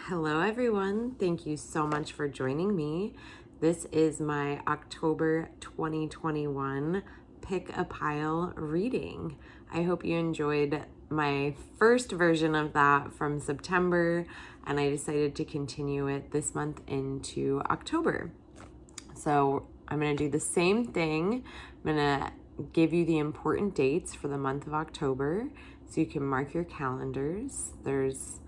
Hello, everyone. Thank you so much for joining me. This is my October 2021 Pick a Pile reading. I hope you enjoyed my first version of that from September, and I decided to continue it this month into October. So I'm going to do the same thing. I'm going to give you the important dates for the month of October so you can mark your calendars. There's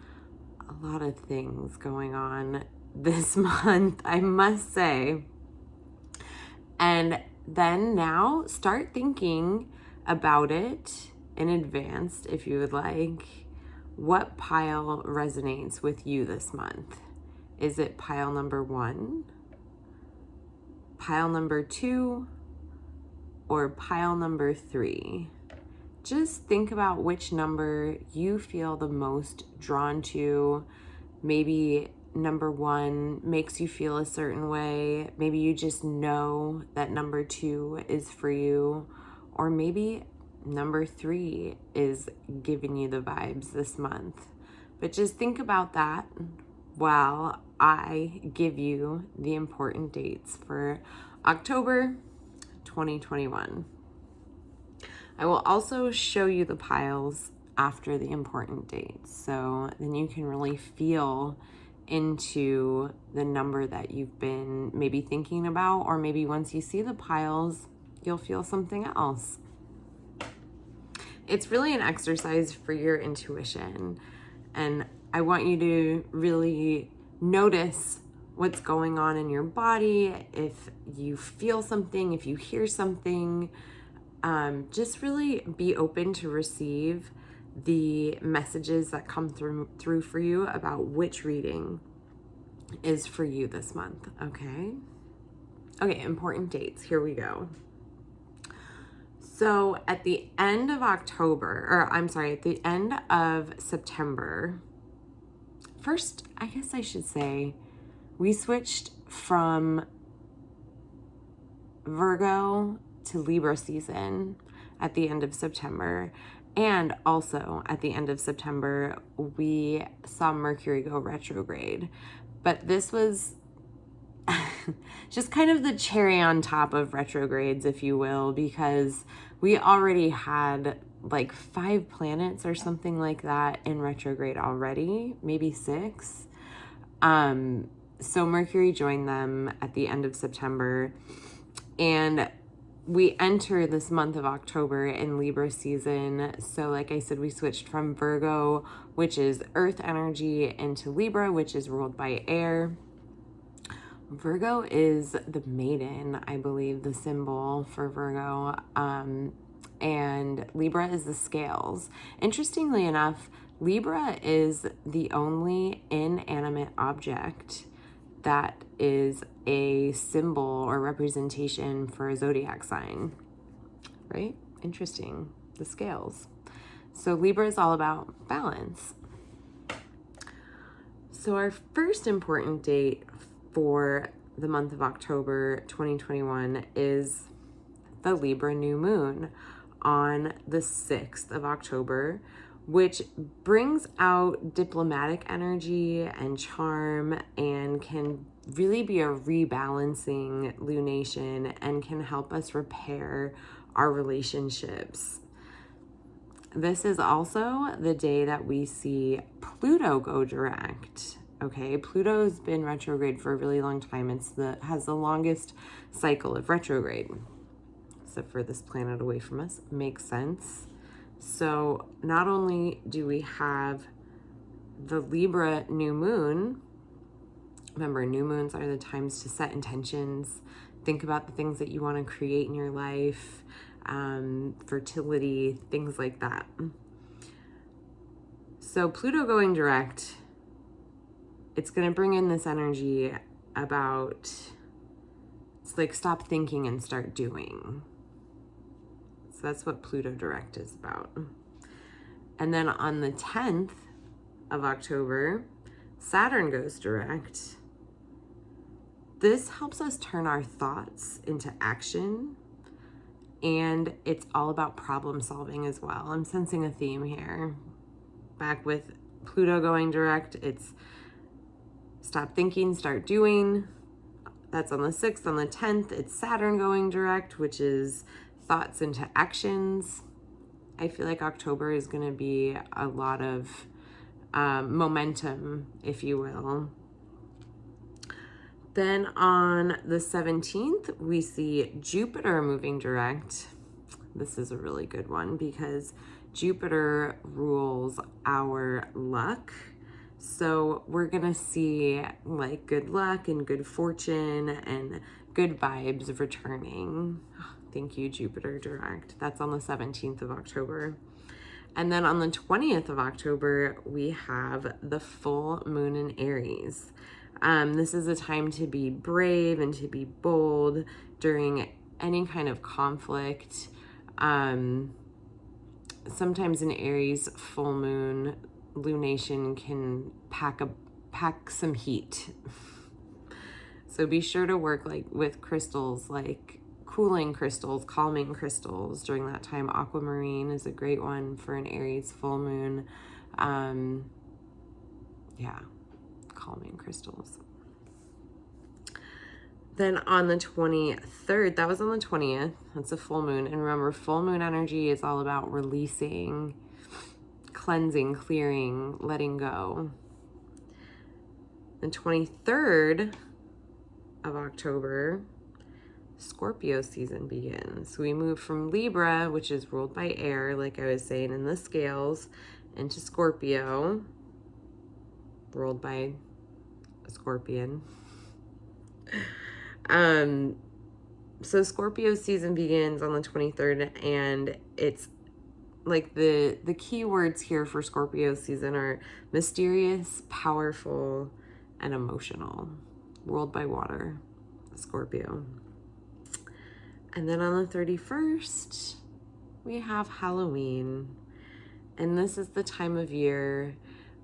a lot of things going on this month, I must say. And then now start thinking about it in advance, if you would like. What pile resonates with you this month? Is it pile number 1, pile number 2, or pile number 3? Just think about which number you feel the most drawn to. Maybe number 1 makes you feel a certain way. Maybe you just know that number 2 is for you. Or maybe number 3 is giving you the vibes this month. But just think about that while I give you the important dates for October 2021. I will also show you the piles after the important dates, so then you can really feel into the number that you've been maybe thinking about, or maybe once you see the piles, you'll feel something else. It's really an exercise for your intuition, and I want you to really notice what's going on in your body. If you feel something, if you hear something, just really be open to receive the messages that come through for you about which reading is for you this month. Okay, important dates. Here we go. So at the end of at the end of September, first, I guess I should say, we switched from Virgo to Libra season at the end of September. And also at the end of September, we saw Mercury go retrograde. But this was just kind of the cherry on top of retrogrades, if you will, because we already had like 5 planets or something like that in retrograde already, maybe 6. So Mercury joined them at the end of September, and we enter this month of October in Libra season. So like I said, we switched from Virgo, which is earth energy, into Libra, which is ruled by air. Virgo is the maiden, I believe, the symbol for Virgo. And Libra is the scales. Interestingly enough, Libra is the only inanimate object that is a symbol or representation for a zodiac sign, right? Interesting, the scales. So Libra is all about balance. So our first important date for the month of October 2021 is the Libra new moon on the 6th of October, which brings out diplomatic energy and charm and can really be a rebalancing lunation and can help us repair our relationships. This is also the day that we see Pluto go direct. Okay, Pluto's been retrograde for a really long time. Has the longest cycle of retrograde, except for this planet away from us. Makes sense. So not only do we have the Libra new moon, remember, new moons are the times to set intentions, think about the things that you want to create in your life, fertility, things like that. So Pluto going direct, it's going to bring in this energy about, it's like stop thinking and start doing. So that's what Pluto direct is about. And then on the 10th of October, Saturn goes direct. This helps us turn our thoughts into action, and it's all about problem solving as well. I'm sensing a theme here. Back with Pluto going direct, it's Stop thinking, start doing. That's on the 6th. On the 10th, it's Saturn going direct, which is thoughts into actions. I feel like October is going to be a lot of momentum, if you will. Then on the 17th, we see Jupiter moving direct. This is a really good one because Jupiter rules our luck. So we're going to see like good luck and good fortune and good vibes returning. Thank you, Jupiter direct. That's on the 17th of October. And then on the 20th of October, we have the full moon in Aries. This is a time to be brave and to be bold during any kind of conflict. Sometimes in Aries, full moon lunation can pack some heat. So be sure to work like with crystals, like cooling crystals, calming crystals during that time. Aquamarine is a great one for an Aries full moon. Yeah, calming crystals. Then on the 23rd, that was on the 20th, that's a full moon. And remember, full moon energy is all about releasing, cleansing, clearing, letting go. The 23rd of October, Scorpio season begins. We move from Libra, which is ruled by air, like I was saying in the scales, into Scorpio, ruled by a scorpion. So Scorpio season begins on the 23rd, and it's like the key words here for Scorpio season are mysterious, powerful, and emotional. Ruled by water, Scorpio. And then on the 31st, we have Halloween. And this is the time of year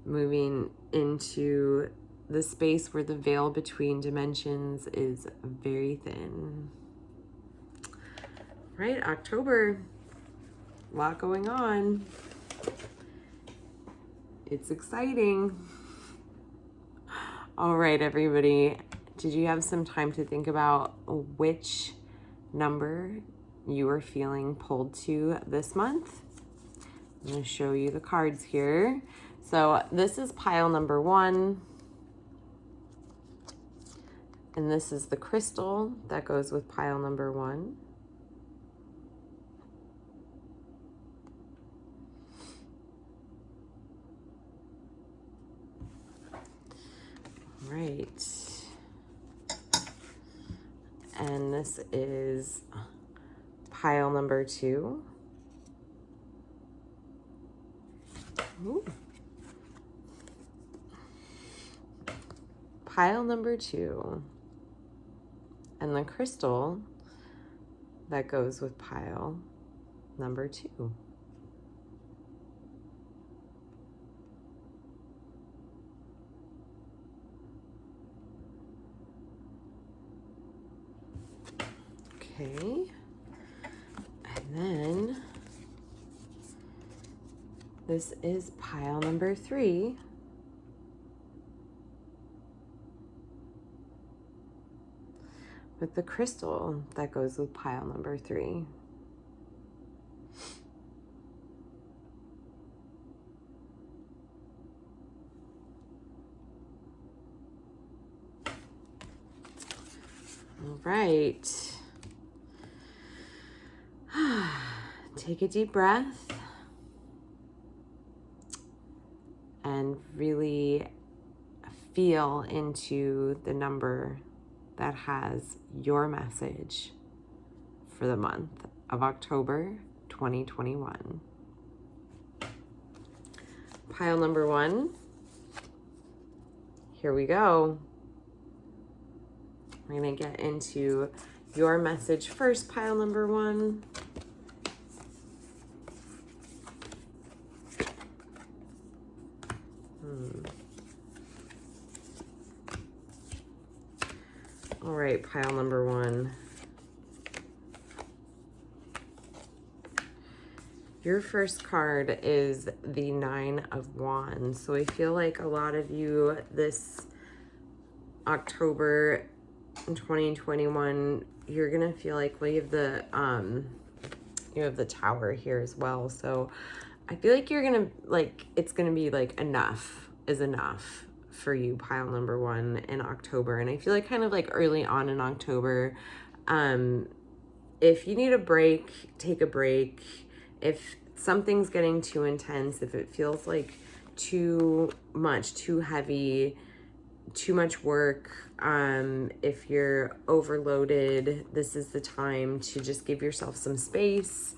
moving into the space where the veil between dimensions is very thin. Right, October, a lot going on. It's exciting. All right, everybody, did you have some time to think about which number you are feeling pulled to this month? I'm going to show you the cards here. So this is pile number 1. And this is the crystal that goes with pile number 1. Right. And this is pile number 2. Ooh. Pile number 2. And the crystal that goes with pile number 2. Okay. And then this is pile number 3. With the crystal that goes with pile number 3. All right. Take a deep breath and really feel into the number that has your message for the month of October 2021. Pile number 1. Here we go. We're going to get into your message first, pile number 1. All right, pile number 1. Your first card is the 9 of Wands. So I feel like a lot of you, this October 2021, you're gonna feel like, well, you have the Tower here as well. So I feel like you're gonna, like, it's gonna be like enough is enough for you, pile number one, in October. And I feel like kind of like early on in October, if you need a break, take a break. If something's getting too intense, if it feels like too much, too heavy, too much work, if you're overloaded, this is the time to just give yourself some space,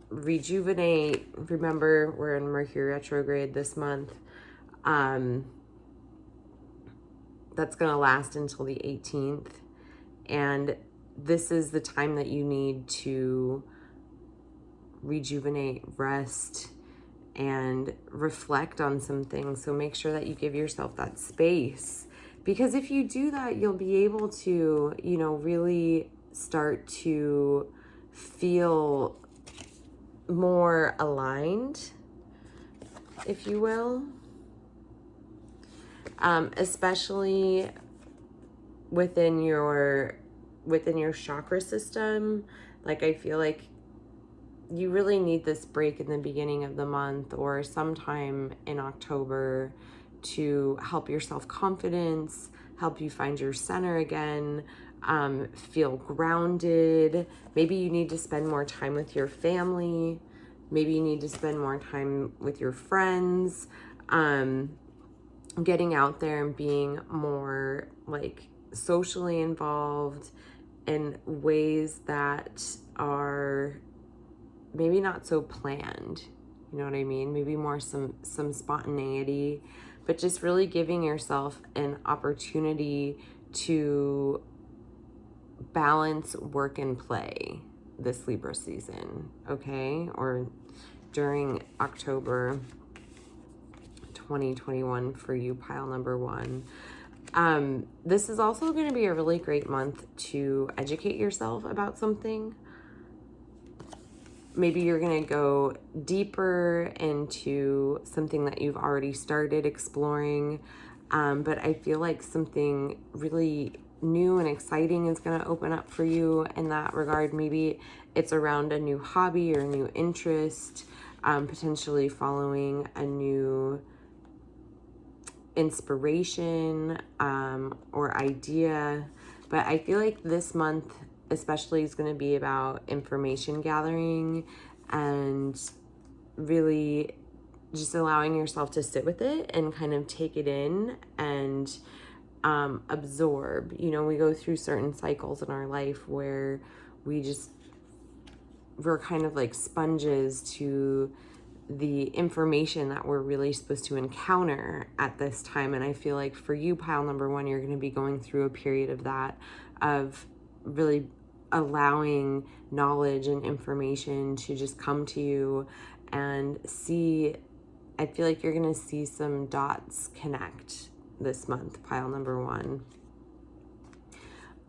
rejuvenate. Remember, we're in Mercury retrograde this month. That's going to last until the 18th. And this is the time that you need to rejuvenate, rest, and reflect on some things. So make sure that you give yourself that space, because if you do that, you'll be able to, really start to feel more aligned, if you will, especially within your chakra system. Like, I feel like you really need this break in the beginning of the month or sometime in October to help your self-confidence, help you find your center again, feel grounded. Maybe you need to spend more time with your family. Maybe you need to spend more time with your friends, getting out there and being more like socially involved in ways that are maybe not so planned. You know what I mean? Maybe more some spontaneity, but just really giving yourself an opportunity to balance work and play this Libra season, okay? Or during October 2021 for you, pile number one. This is also going to be a really great month to educate yourself about something. Maybe you're going to go deeper into something that you've already started exploring. But I feel like something really new and exciting is going to open up for you in that regard. Maybe it's around a new hobby or a new interest, potentially following a new inspiration or idea. But I feel like this month especially is going to be about information gathering and really just allowing yourself to sit with it and kind of take it in and absorb. We go through certain cycles in our life where we're kind of like sponges to the information that we're really supposed to encounter at this time. And I feel like for you, pile number one, you're going to be going through a period of that, of really allowing knowledge and information to just come to you and see. I feel like you're going to see some dots connect this month, pile number one.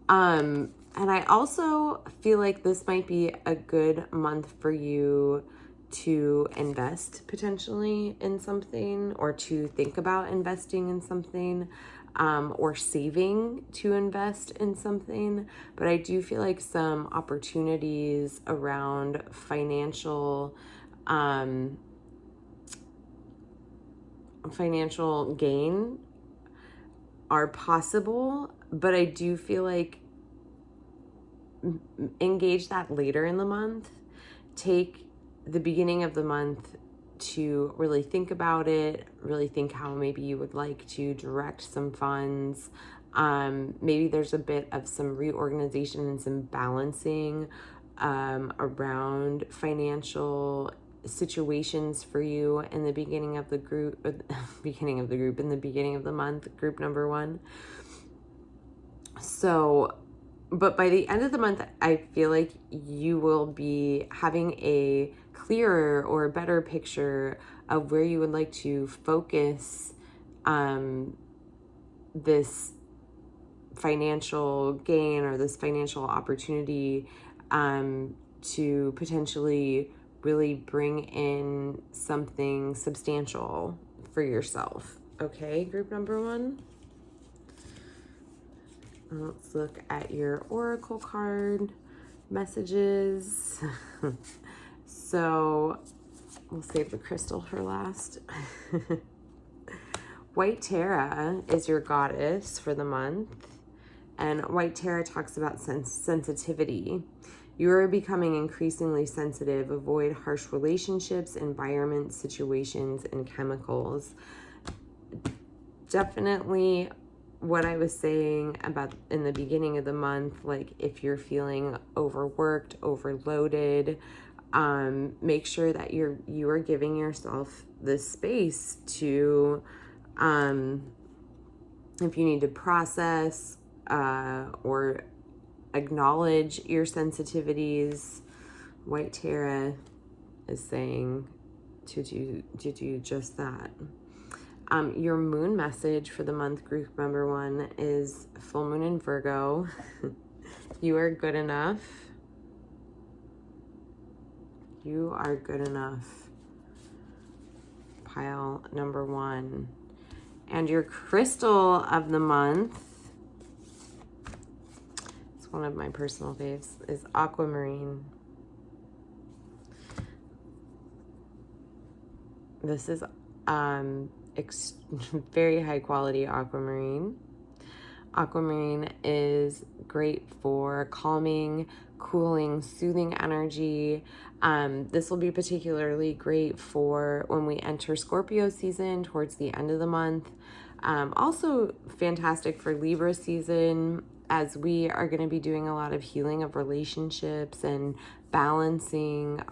And I also feel like this might be a good month for you to invest potentially in something, or to think about investing in something, or saving to invest in something. But I do feel like some opportunities around financial gain are possible, but I do feel like engage that later in the month. Take the beginning of the month to really think about it, really think how maybe you would like to direct some funds. Maybe there's a bit of some reorganization and some balancing around financial situations for you in the beginning of the month, group number one. So, but by the end of the month, I feel like you will be having a clearer or better picture of where you would like to focus this financial gain or this financial opportunity to potentially really bring in something substantial for yourself. Okay, group number one. Let's look at your oracle card messages. So we'll save the crystal for last. White Tara is your goddess for the month. And White Tara talks about sensitivity. You are becoming increasingly sensitive. Avoid harsh relationships, environments, situations, and chemicals. Definitely what I was saying about in the beginning of the month, like if you're feeling overworked, overloaded, make sure that you are giving yourself the space to, if you need to process or acknowledge your sensitivities. White Tara is saying to do just that. Your moon message for the month, group member 1, is full moon in Virgo. You are good enough. You are good enough. Pile number 1. And your crystal of the month, it's one of my personal faves, is aquamarine. This is very high quality aquamarine. Aquamarine is great for calming, cooling, soothing energy. This will be particularly great for when we enter Scorpio season towards the end of the month. Also fantastic for Libra season, as we are going to be doing a lot of healing of relationships and balancing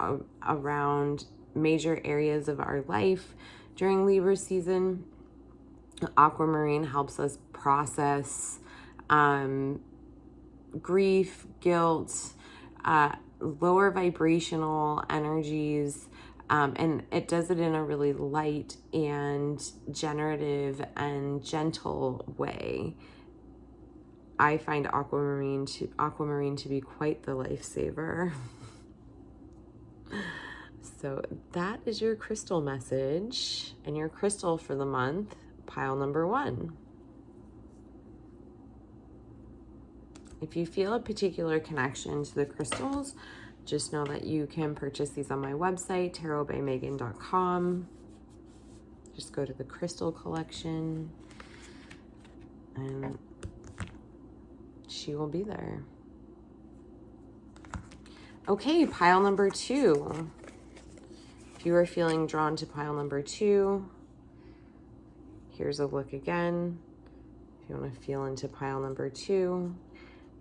around major areas of our life during Libra season. Aquamarine helps us process grief, guilt, lower vibrational energies, and it does it in a really light and generative and gentle way. I find aquamarine to be quite the lifesaver. So that is your crystal message and your crystal for the month, pile number 1. If you feel a particular connection to the crystals, just know that you can purchase these on my website, tarotbymegan.com. Just go to the crystal collection and she will be there. Okay, pile number 2. If you are feeling drawn to pile number 2, here's a look again. If you want to feel into pile number 2,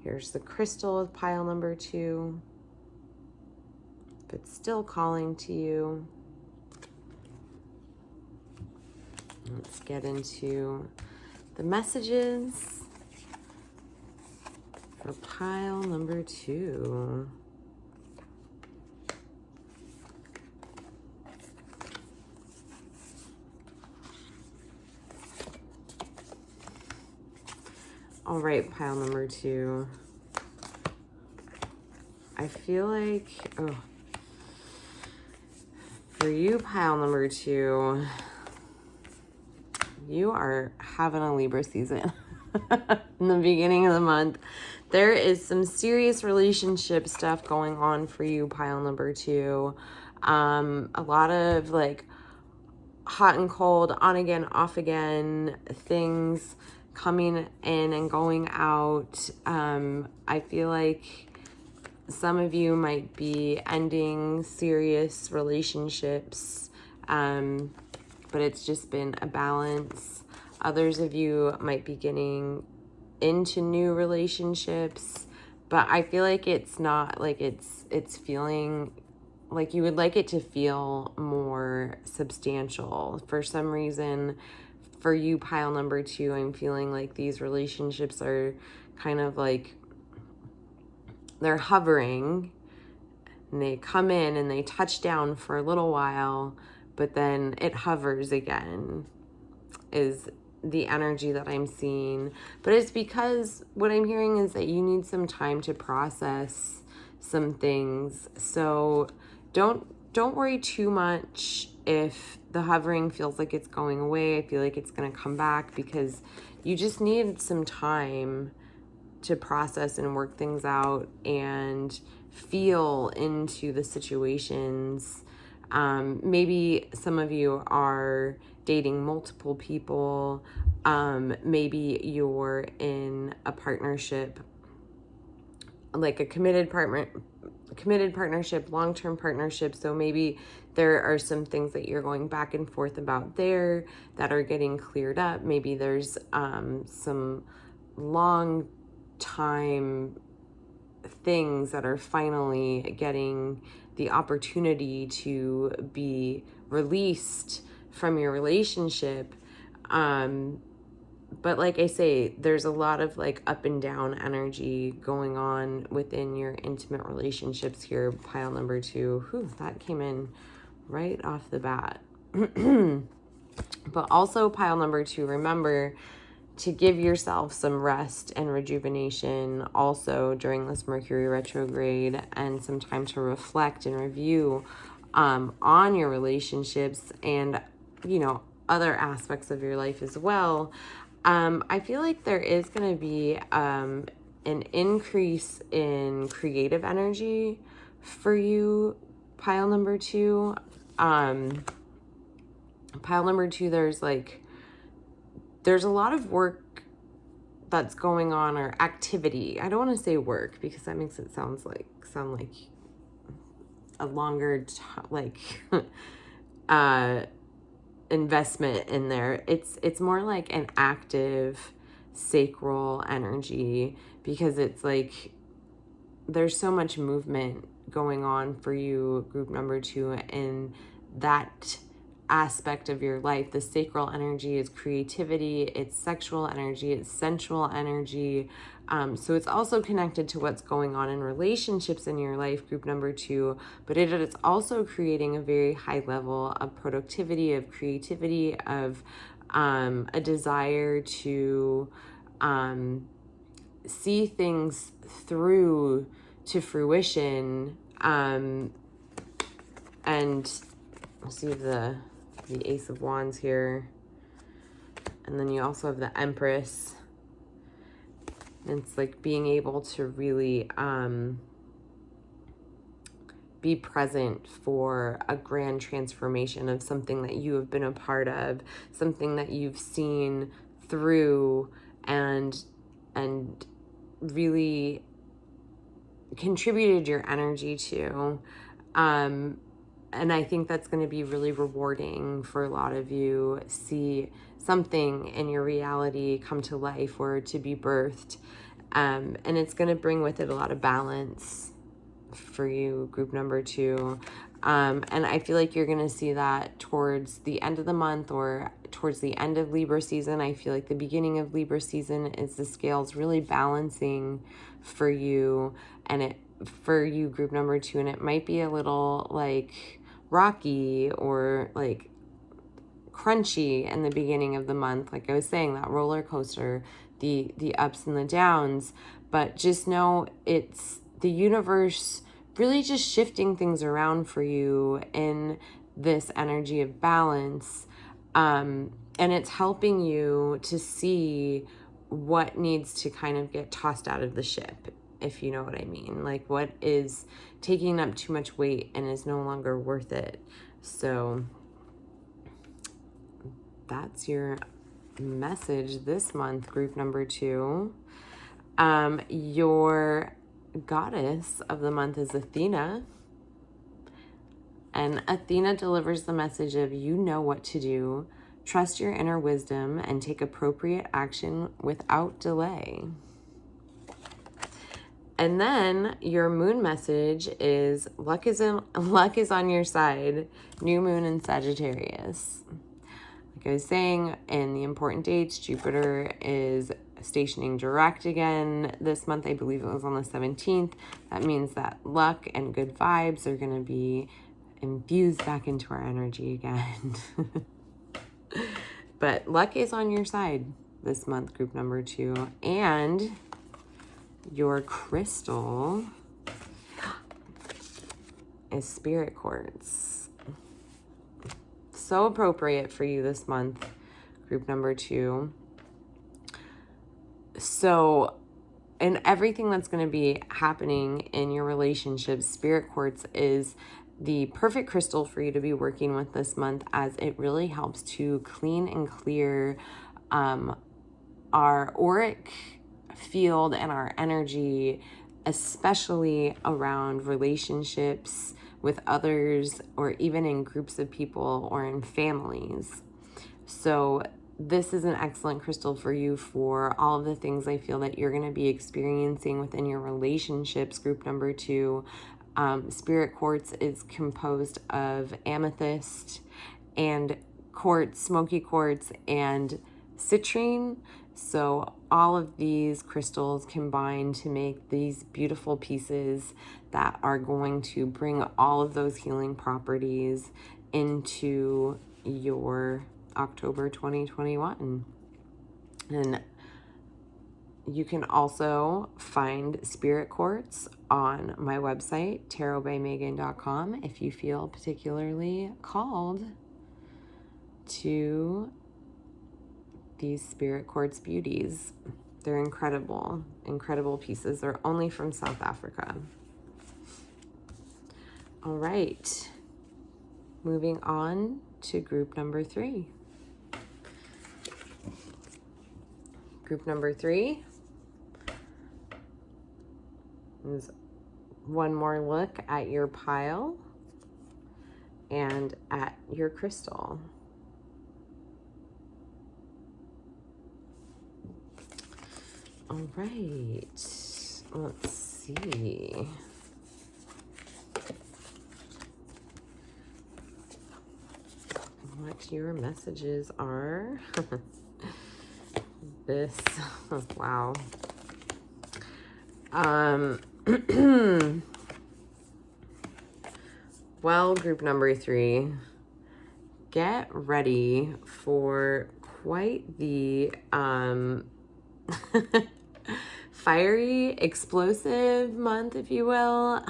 here's the crystal of pile number 2. If it's still calling to you, let's get into the messages for pile number 2. All right, pile number 2. I feel like, for you, pile number 2, you are having a Libra season. In the beginning of the month, there is some serious relationship stuff going on for you, pile number 2. A lot of like hot and cold, on again, off again things coming in and going out. I feel like some of you might be ending serious relationships, but it's just been a balance. Others of you might be getting into new relationships, but I feel like it's not like it's feeling like you would like it to feel more substantial. For some reason, for you, pile number 2, I'm feeling like these relationships are kind of like they're hovering, and they come in and they touch down for a little while, but then it hovers again, is the energy that I'm seeing. But it's because what I'm hearing is that you need some time to process some things. So don't worry too much if the hovering feels like it's going away. I feel like it's going to come back because you just need some time to process and work things out and feel into the situations. Maybe some of you are dating multiple people. Maybe you're in a partnership, like a committed partnership, long-term partnership. So maybe there are some things that you're going back and forth about there that are getting cleared up. Maybe there's some long time things that are finally getting the opportunity to be released from your relationship. But like I say, there's a lot of like up and down energy going on within your intimate relationships here. Pile number 2. Whew, that came in right off the bat. But also pile number 2, remember to give yourself some rest and rejuvenation also during this Mercury retrograde, and some time to reflect and review on your relationships and, you know, other aspects of your life as well. I feel like there is going to be an increase in creative energy for you, pile number 2. Pile number 2, there's a lot of work that's going on, or activity. I don't want to say work because that makes it sound like a longer investment in there. It's more like an active sacral energy, because it's like there's so much movement going on for you, group number 2, in that aspect of your life. The sacral energy is creativity, it's sexual energy, it's sensual energy. So it's also connected to what's going on in relationships in your life, group number 2, but it's also creating a very high level of productivity, of creativity, of a desire to see things through to fruition. And we'll see the Ace of Wands here, and then you also have the Empress. And it's like being able to really be present for a grand transformation of something that you have been a part of, something that you've seen through and really contributed your energy to. And I think that's going to be really rewarding for a lot of you. See something in your reality come to life or to be birthed. And it's going to bring with it a lot of balance for you, group number 2. And I feel like you're going to see that towards the end of the month or towards the end of Libra season. I feel like the beginning of Libra season is the scales really balancing for you, and for you, group number 2, and it might be a little like rocky or like crunchy in the beginning of the month. Like I was saying, that roller coaster, the ups and the downs, but just know it's the universe really just shifting things around for you in this energy of balance. And it's helping you to see what needs to kind of get tossed out of the ship, if you know what I mean. Like what is taking up too much weight and is no longer worth it. So that's your message this month, group number 2. Your goddess of the month is Athena. And Athena delivers the message of, you know what to do. Trust your inner wisdom and take appropriate action without delay. And then your moon message is luck is on your side. New moon in Sagittarius. Like I was saying, in the important dates, Jupiter is stationing direct again this month. I believe it was on the 17th. That means that luck and good vibes are going to be infused back into our energy again. But luck is on your side this month, group number 2. And your crystal is spirit quartz. So appropriate for you this month, group number 2. So and everything that's going to be happening in your relationships, spirit quartz is the perfect crystal for you to be working with this month, as it really helps to clean and clear our auric field and our energy, especially around relationships with others, or even in groups of people or in families. So this is an excellent crystal for you for all of the things I feel that you're going to be experiencing within your relationships. Group number 2, spirit quartz is composed of amethyst and quartz, smoky quartz, and citrine. So all of these crystals combine to make these beautiful pieces that are going to bring all of those healing properties into your October 2021. And you can also find spirit quartz on my website, tarotbymegan.com, if you feel particularly called to these spirit quartz beauties. They're incredible, incredible pieces. They're only from South Africa. All right, moving on to group number 3. Group number 3 is one more look at your pile and at your crystal. All right, let's see. What your messages are. This, wow. Well, group number 3, get ready for quite the fiery, explosive month, if you will.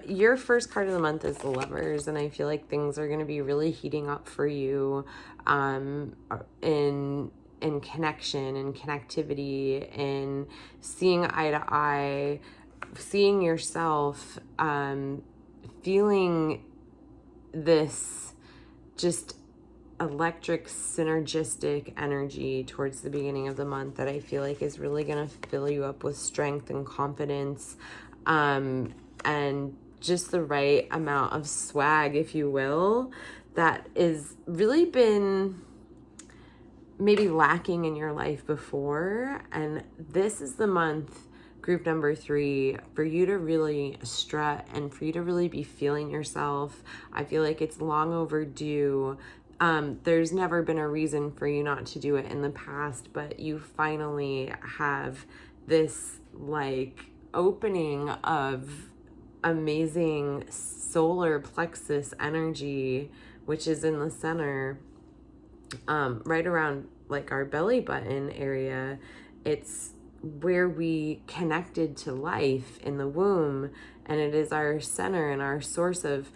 Your first card of the month is the Lovers, and I feel like things are going to be really heating up for you in connection and connectivity, and seeing eye to eye, seeing yourself, feeling this just electric, synergistic energy towards the beginning of the month that I feel like is really going to fill you up with strength and confidence, and just the right amount of swag, if you will, that is really been maybe lacking in your life before. And this is the month, group number 3, for you to really strut and for you to really be feeling yourself. I feel like it's long overdue. There's never been a reason for you not to do it in the past, but you finally have this like opening of amazing solar plexus energy, which is in the center, right around like our belly button area. It's where we connected to life in the womb, and it is our center and our source of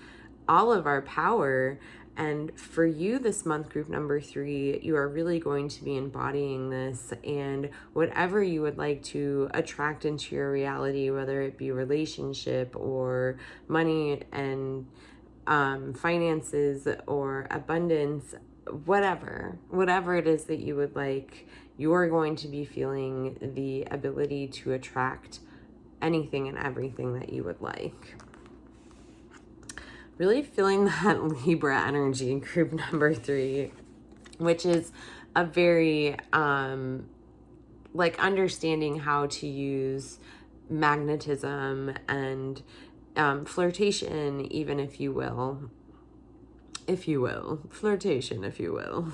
all of our power. And for you this month, group number 3, you are really going to be embodying this, and whatever you would like to attract into your reality, whether it be relationship or money and finances or abundance, whatever it is that you would like, you're going to be feeling the ability to attract anything and everything that you would like. Really feeling that Libra energy in group number 3, which is a very like understanding how to use magnetism and flirtation, even, if you will, flirtation, if you will.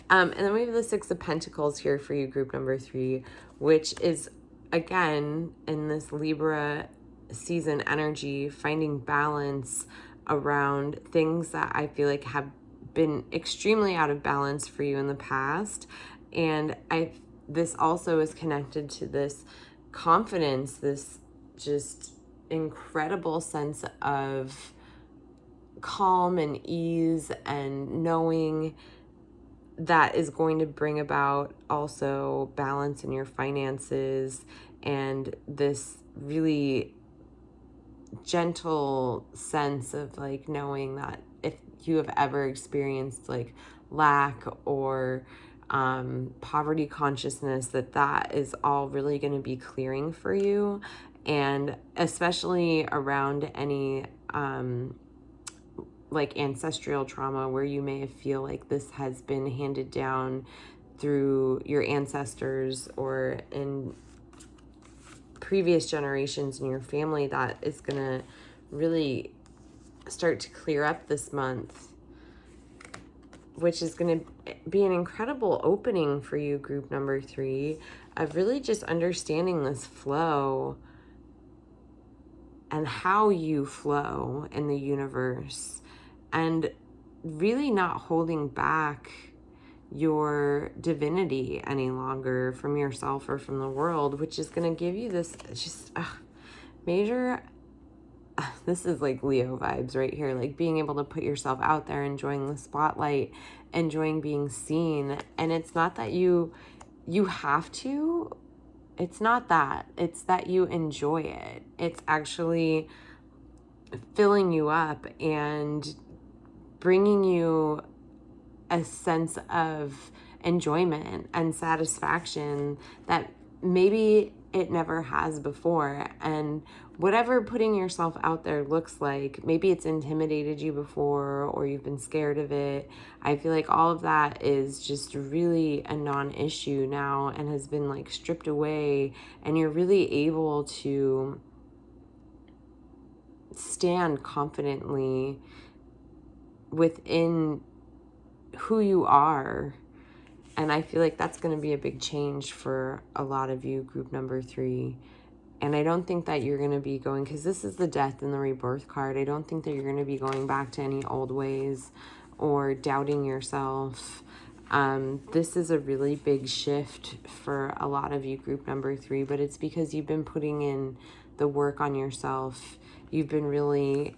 And then we have the 6 of Pentacles here for you, group number 3, which is, again, in this Libra season energy, finding balance around things that I feel like have been extremely out of balance for you in the past. And this also is connected to this confidence, this just incredible sense of calm and ease, and knowing that is going to bring about also balance in your finances and this really gentle sense of like knowing that if you have ever experienced like lack or poverty consciousness, that is all really going to be clearing for you. And especially around any like ancestral trauma where you may feel like this has been handed down through your ancestors or in previous generations in your family, that is going to really start to clear up this month, which is going to be an incredible opening for you, group number 3, of really just understanding this flow and how you flow in the universe, and really not holding back your divinity any longer from yourself or from the world, which is going to give you this just major, this is like Leo vibes right here, like being able to put yourself out there, enjoying the spotlight, enjoying being seen. And it's not that you have to, it's not that, it's that you enjoy it. It's actually filling you up and bringing you a sense of enjoyment and satisfaction that maybe it never has before. And whatever putting yourself out there looks like, maybe it's intimidated you before or you've been scared of it. I feel like all of that is just really a non-issue now and has been like stripped away, and you're really able to stand confidently within who you are. And I feel like that's going to be a big change for a lot of you, group number 3. And I don't think that you're going to be going, because this is the death and the rebirth card, I don't think that you're going to be going back to any old ways or doubting yourself. This is a really big shift for a lot of you, group number 3, but it's because you've been putting in the work on yourself. You've been really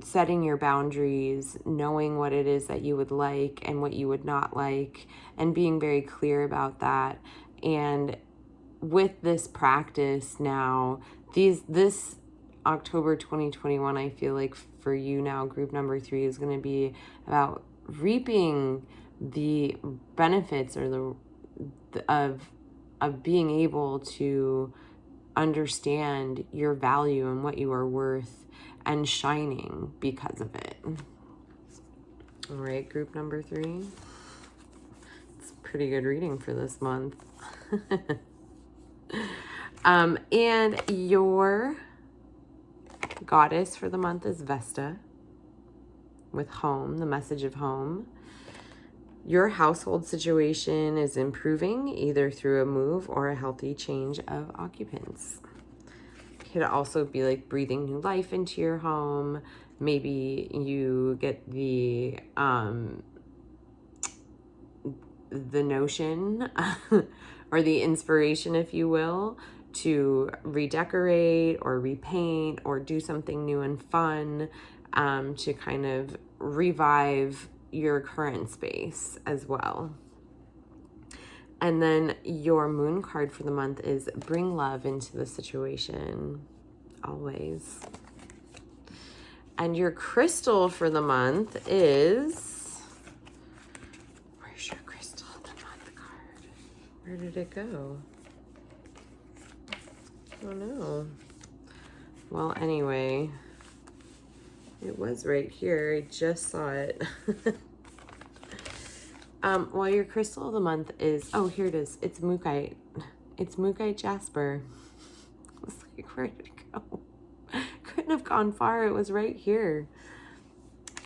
setting your boundaries, knowing what it is that you would like and what you would not like, and being very clear about that. And with this practice now, this October 2021, I feel like for you now, group number 3, is going to be about reaping the benefits or of being able to understand your value and what you are worth, and shining because of it. All right, group number 3. It's pretty good reading for this month. And your goddess for the month is Vesta, with home, the message of home. Your household situation is improving, either through a move or a healthy change of occupants. Could also be like breathing new life into your home. Maybe you get the notion or the inspiration, if you will, to redecorate or repaint or do something new and fun, to kind of revive your current space as well. And then your moon card for the month is bring love into the situation, always. And your crystal for the month is, where's your crystal of the month card? Where did it go? Oh no. Well, anyway, it was right here. I just saw it. Well, your crystal of the month is, oh, here it is. It's Mookaite. It's Mookaite Jasper. I was like, where did it go? Couldn't have gone far. It was right here.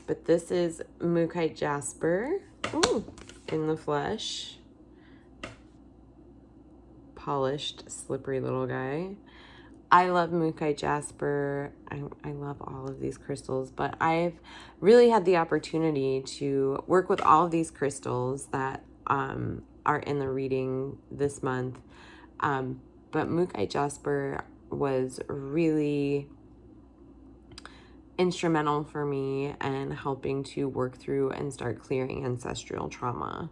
But this is Mookaite Jasper. Ooh, in the flesh. Polished, slippery little guy. I love Mookaite Jasper. I love all of these crystals, but I've really had the opportunity to work with all of these crystals that are in the reading this month. But Mookaite Jasper was really instrumental for me in helping to work through and start clearing ancestral trauma.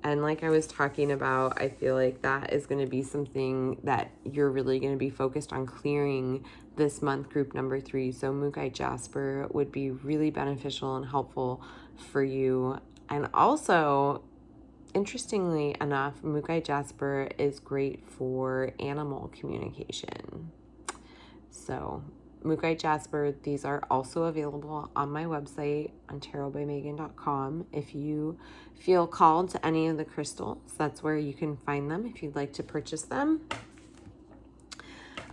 And like I was talking about, I feel like that is going to be something that you're really going to be focused on clearing this month, group number 3. So Mookaite Jasper would be really beneficial and helpful for you. And also, interestingly enough, Mookaite Jasper is great for animal communication. So Mookaite Jasper, these are also available on my website on tarotbymegan.com. If you feel called to any of the crystals, that's where you can find them if you'd like to purchase them.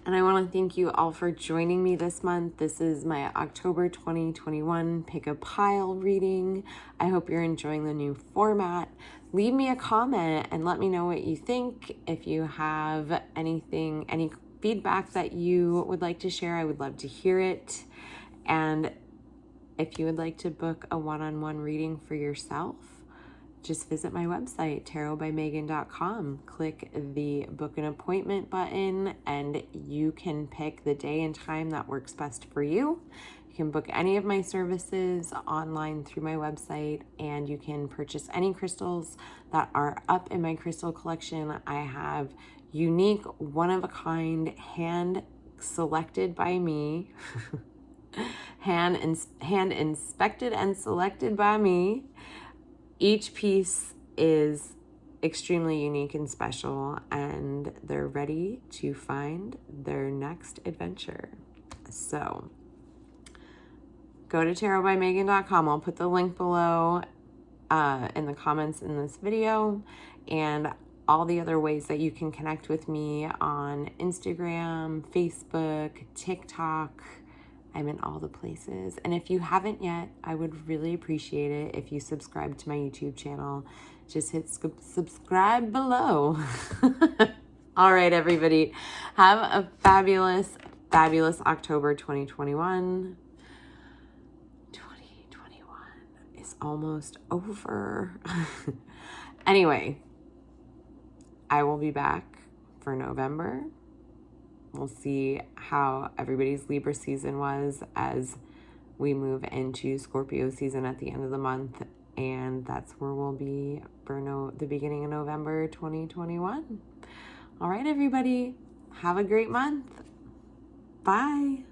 And I want to thank you all for joining me this month. This is my October 2021 Pick a Pile reading. I hope you're enjoying the new format. Leave me a comment and let me know what you think. If you have any feedback that you would like to share, I would love to hear it. And if you would like to book a one-on-one reading for yourself, just visit my website, tarotbymegan.com. Click the book an appointment button and you can pick the day and time that works best for you. You can book any of my services online through my website, and you can purchase any crystals that are up in my crystal collection. I have unique, one-of-a-kind, hand selected by me, hand inspected and selected by me. Each piece is extremely unique and special, and they're ready to find their next adventure. So go to tarotbymegan.com. I'll put the link below in the comments in this video, and all the other ways that you can connect with me on Instagram, Facebook, TikTok. I'm in all the places. And if you haven't yet, I would really appreciate it if you subscribe to my YouTube channel. Just hit subscribe below. All right, everybody. Have a fabulous, fabulous October 2021. 2021 is almost over. Anyway, I will be back for November. We'll see how everybody's Libra season was as we move into Scorpio season at the end of the month. And that's where we'll be for the beginning of November 2021. All right, everybody. Have a great month. Bye.